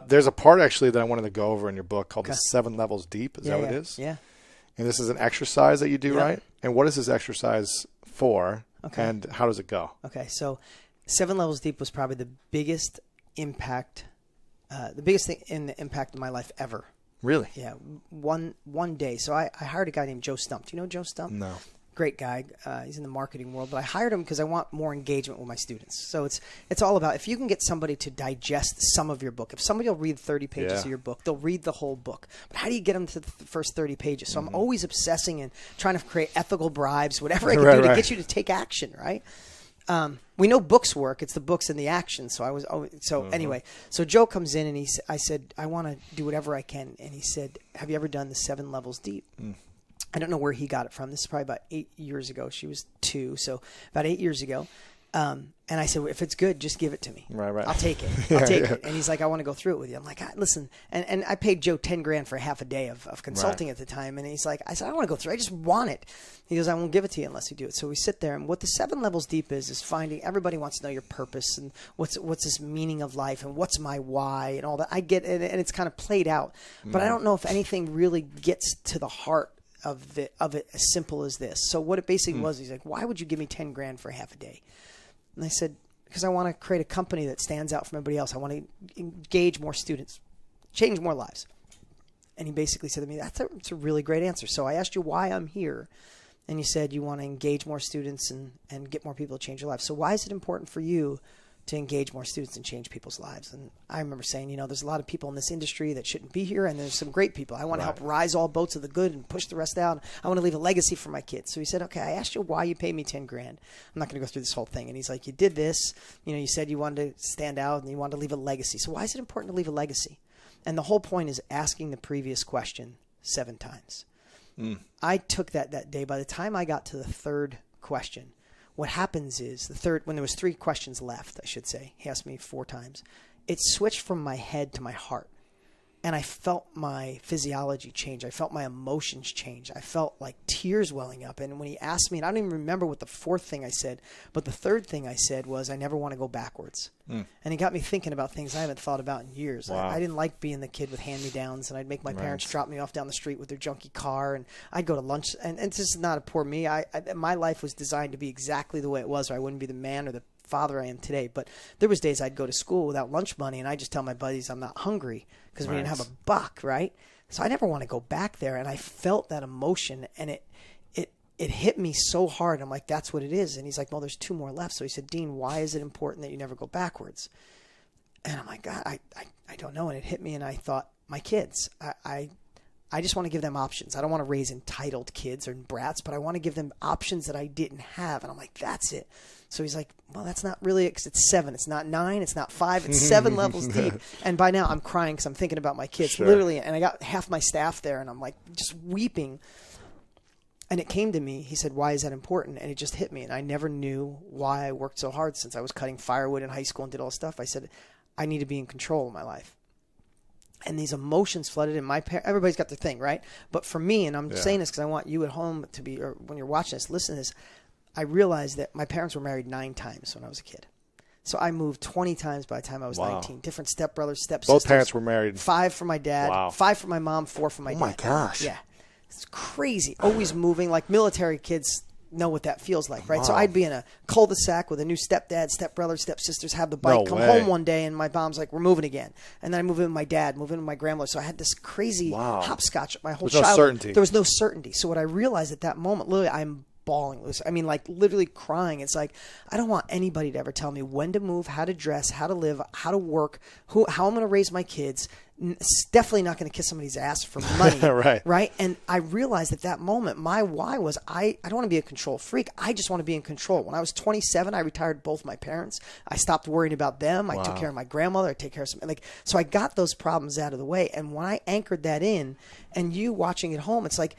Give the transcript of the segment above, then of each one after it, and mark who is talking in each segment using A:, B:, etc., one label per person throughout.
A: There's a part actually that I wanted to go over in your book called the 7 levels deep. Is that what it is?
B: Yeah.
A: And this is an exercise that you do, right? And what is this exercise for?
B: Okay.
A: And how does it go?
B: Okay. So 7 levels deep was probably the biggest impact, thing in the impact of my life ever.
A: Really?
B: Yeah. One day. So I hired a guy named Joe Stump. Do you know Joe Stump?
A: No.
B: Great guy. He's in the marketing world, but I hired him because I want more engagement with my students. So it's all about if you can get somebody to digest some of your book. If somebody will read 30 pages of your book, they'll read the whole book. But how do you get them to the first 30 pages? So I'm always obsessing and trying to create ethical bribes, whatever I can do to get you to take action, right? We know books work. It's the books and the action. So anyway, so Joe comes in and I said, I want to do whatever I can. And he said, have you ever done the 7 levels deep? I don't know where he got it from. This is probably about 8 years ago. She was 2, so about 8 years ago. And I said, well, if it's good, just give it to me.
A: Right.
B: I'll take it. I'll take it. And he's like, I want to go through it with you. I'm like, listen. And I paid Joe $10,000 for half a day of consulting at the time. And he's like, I said, I want to go through it. I just want it. He goes, I won't give it to you unless you do it. So we sit there. And what the 7 levels deep is finding, everybody wants to know your purpose and what's this meaning of life and what's my why and all that. I get it. And it's kind of played out. But I don't know if anything really gets to the heart of it as simple as this. So what it basically was, he's like, why would you give me $10,000 for half a day? And I said, because I want to create a company that stands out from everybody else. I want to engage more students, change more lives. And he basically said to me, that's a really great answer. So I asked you why I'm here. And you said you want to engage more students and get more people to change their lives. So why is it important for you to engage more students and change people's lives? And I remember saying, there's a lot of people in this industry that shouldn't be here, and there's some great people. I want to help rise all boats of the good and push the rest out. I want to leave a legacy for my kids. So he said, okay, I asked you why you paid me $10,000. I'm not going to go through this whole thing. And he's like, you did this. You said you wanted to stand out and you wanted to leave a legacy. So why is it important to leave a legacy? And the whole point is asking the previous question 7 times. I took that day. By the time I got to the 3rd question, what happens is when there was 3 questions left, I should say, he asked me 4 times, it switched from my head to my heart. And I felt my physiology change. I felt my emotions change. I felt like tears welling up. And when he asked me, and I don't even remember what the 4th thing I said, but the 3rd thing I said was, I never want to go backwards. And he got me thinking about things I haven't thought about in years.
A: Wow.
B: I didn't like being the kid with hand-me-downs, and I'd make my parents drop me off down the street with their junky car, and I'd go to lunch. And this is not a poor me. My life was designed to be exactly the way it was, or I wouldn't be the man or the father I am today. But there was days I'd go to school without lunch money, and I just tell my buddies I'm not hungry because we didn't have a buck, right? So I never want to go back there. And I felt that emotion, and it hit me so hard. I'm like, that's what it is. And he's like, well, there's 2 more left. So he said, Dean, why is it important that you never go backwards? And I'm like, God, I don't know. And it hit me, and I thought, my kids, I just want to give them options. I don't want to raise entitled kids or brats, but I want to give them options that I didn't have. And I'm like, that's it. So he's like, well, that's not really it, 'cause it's 7. It's not 9. It's not 5. It's 7 levels deep. And by now I'm crying because I'm thinking about my kids, literally. And I got half my staff there, and I'm like just weeping. And it came to me. He said, why is that important? And it just hit me. And I never knew why I worked so hard since I was cutting firewood in high school and did all this stuff. I said, I need to be in control of my life. And these emotions flooded in. Everybody's got their thing, right? But for me, and I'm saying this because I want you at home to be, or when you're watching this, listen to this. I realized that my parents were married 9 times when I was a kid. So I moved 20 times by the time I was 19. Different stepbrothers, stepsisters.
A: Both parents were married.
B: 5 for my dad, 5 for my mom, 4 for my dad.
A: Oh, my gosh.
B: Yeah. It's crazy. Always moving. Like military kids know what that feels like, right? So I'd be in a cul-de-sac with a new stepdad, stepbrother, stepsisters, have the bike, come home one day, and my mom's like, we're moving again. And then I move in with my dad, move in with my grandmother. So I had this crazy hopscotch my whole childhood.
A: No certainty.
B: There was no certainty. So what I realized at that moment, literally, I'm bawling. I mean, like literally crying. It's like, I don't want anybody to ever tell me when to move, how to dress, how to live, how to work, how I'm going to raise my kids. It's definitely not going to kiss somebody's ass for money. Right. And I realized at that moment, my why was I don't want to be a control freak. I just want to be in control. When I was 27, I retired both my parents. I stopped worrying about them. I took care of my grandmother. I take care of so I got those problems out of the way. And when I anchored that in, and you watching at home, it's like,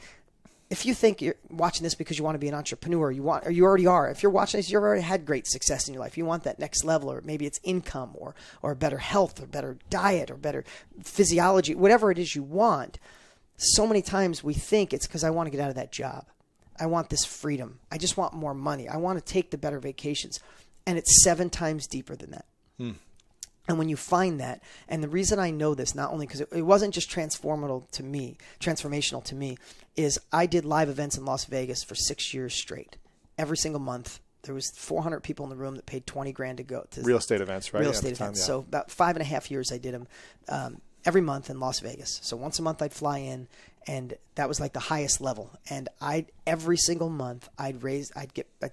B: if you think you're watching this because you want to be an entrepreneur, or you already are. If you're watching this, you've already had great success in your life. You want that next level, or maybe it's income, or better health, or better diet, or better physiology, whatever it is you want. So many times we think it's because I want to get out of that job. I want this freedom. I just want more money. I want to take the better vacations. And it's 7 times deeper than that. And when you find that, and the reason I know this, not only because it wasn't just transformational to me, is I did live events in Las Vegas for 6 years straight. Every single month, there was 400 people in the room that paid 20 grand to go to
A: real estate events, right?
B: Real estate events. So about 5.5 years, I did them every month in Las Vegas. So once a month, I'd fly in, and that was like the highest level. And every single month, I'd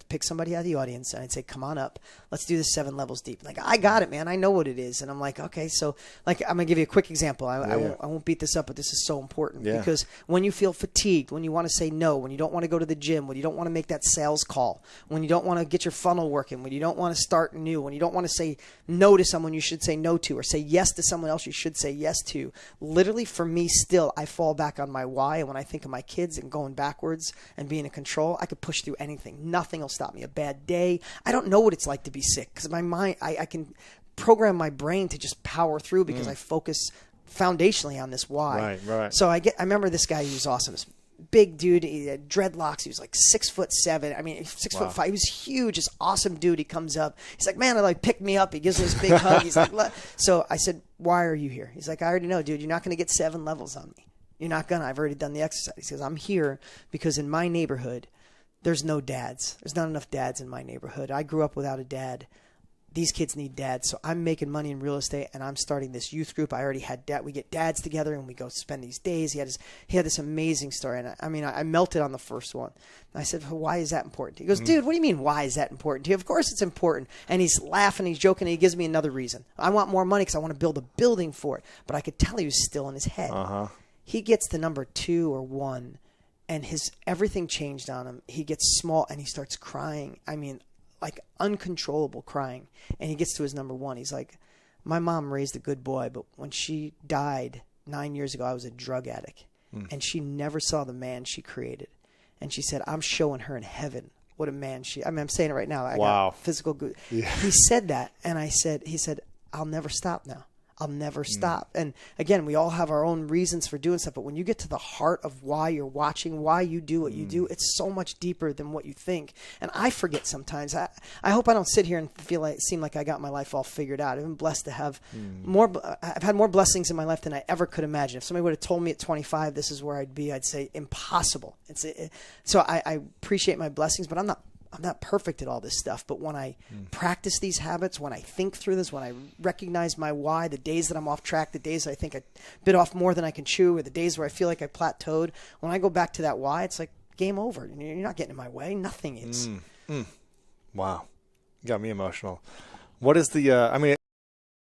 B: pick somebody out of the audience, and I'd say, come on up. Let's do this 7 levels deep. Like, I got it, man. I know what it is. And I'm like, okay, so like, I'm going to give you a quick example. I won't beat this up, but this is so important because when you feel fatigued, when you want to say no, when you don't want to go to the gym, when you don't want to make that sales call, when you don't want to get your funnel working, when you don't want to start new, when you don't want to say no to someone you should say no to, or say yes to someone else you should say yes to, literally for me still, I fall back on my why. And when I think of my kids and going backwards and being in control, I could push through anything. Nothing will stop me. A bad day. I don't know what it's like to be sick because my mind, I can program my brain to just power through because I focus foundationally on this why.
A: Right.
B: So I remember this guy, he was awesome. This big dude, he had dreadlocks. He was like 6'7". I mean, 6'5". He was huge. This awesome dude. He comes up. He's like, man, picked me up. He gives me this big hug. He's like, so I said, why are you here? He's like, I already know, dude. You're not going to get 7 levels on me. You're not going to. I've already done the exercise. He says, I'm here because in my neighborhood, there's no dads. There's not enough dads in my neighborhood. I grew up without a dad. These kids need dads. So I'm making money in real estate, and I'm starting this youth group. I already had dad. We get dads together, and we go spend these days. He had this amazing story, and I melted on the first one. And I said, well, why is that important? He goes, dude, what do you mean, why is that important to you? Of course it's important. And he's laughing, he's joking, and he gives me another reason. I want more money because I want to build a building for it. But I could tell he was still in his head. He gets to number 2 or 1, and everything changed on him. He gets small, and he starts crying. I mean, like uncontrollable crying. And he gets to his number 1. He's like, my mom raised a good boy, but when she died 9 years ago, I was a drug addict. And she never saw the man she created. And she said, I'm showing her in heaven what a man I'm saying it right now. I got physical good. Yeah. He said that, and he said, I'll never stop now. I'll never stop. And again, we all have our own reasons for doing stuff, but when you get to the heart of why you're watching, why you do what you do, it's so much deeper than what you think. And I forget sometimes. I hope I don't sit here and seem like I got my life all figured out. I've been blessed to have I've had more blessings in my life than I ever could imagine. If somebody would have told me at 25 this is where I'd be, I'd say impossible. So I appreciate my blessings, but I'm not perfect at all this stuff, but when I practice these habits, when I think through this, when I recognize my why, the days that I'm off track, the days I think I bit off more than I can chew, or the days where I feel like I plateaued, when I go back to that why, it's like game over. You're not getting in my way. Nothing is.
A: Wow. You got me emotional. What is the,